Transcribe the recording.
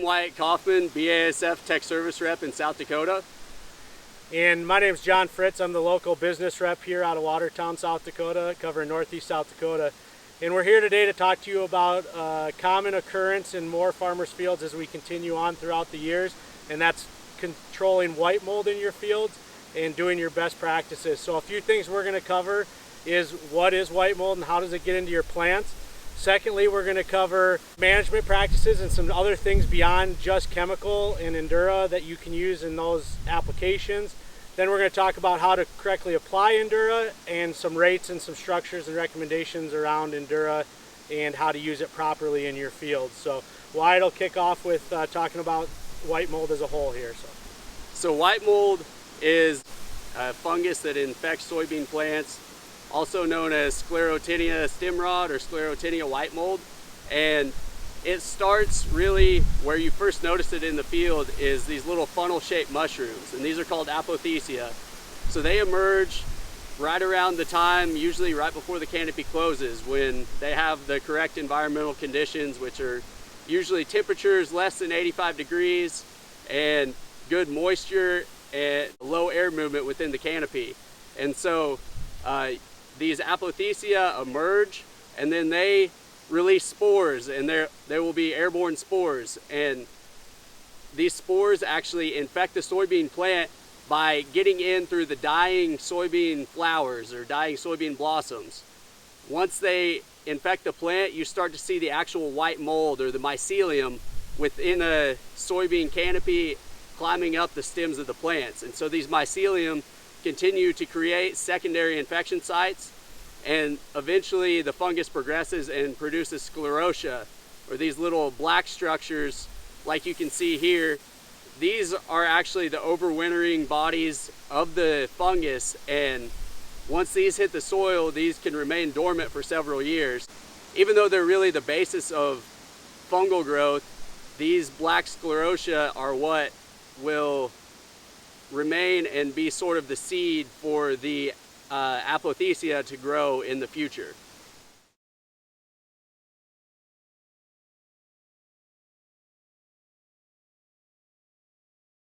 I'm Wyatt Kaufman, BASF Tech Service Rep in South Dakota. And my name is John Fritz. I'm the local business rep here out of Watertown, South Dakota, covering northeast South Dakota. And we're here today to talk to you about a common occurrence in more farmers' fields as we continue on throughout the years, and that's controlling white mold in your fields and doing your best practices. So a few things we're going to cover is what is white mold and how does it get into your plants. Secondly, we're going to cover management practices and some other things beyond just chemical and Endura that you can use in those applications. Then we're going to talk about how to correctly apply Endura and some rates and some structures and recommendations around Endura and how to use it properly in your field. So Wyatt will kick off with talking about white mold as a whole here. So white mold is a fungus that infects soybean plants, also known as Sclerotinia stem rot or Sclerotinia white mold. And it starts really where you first notice it in the field is these little funnel-shaped mushrooms, and these are called apothecia. So they emerge right around the time, usually right before the canopy closes, when they have the correct environmental conditions, which are usually temperatures less than 85 degrees and good moisture and low air movement within the canopy. And so these apothecia emerge, and then they release spores, and there will be airborne spores, and these spores actually infect the soybean plant by getting in through the dying soybean flowers or dying soybean blossoms. Once they infect the plant, you start to see the actual white mold or the mycelium within a soybean canopy climbing up the stems of the plants. And so these mycelium continue to create secondary infection sites, and eventually the fungus progresses and produces sclerotia, or these little black structures like you can see here. These are actually the overwintering bodies of the fungus, and once these hit the soil, these can remain dormant for several years. Even though they're really the basis of fungal growth, these black sclerotia are what will remain and be sort of the seed for the apothecia to grow in the future.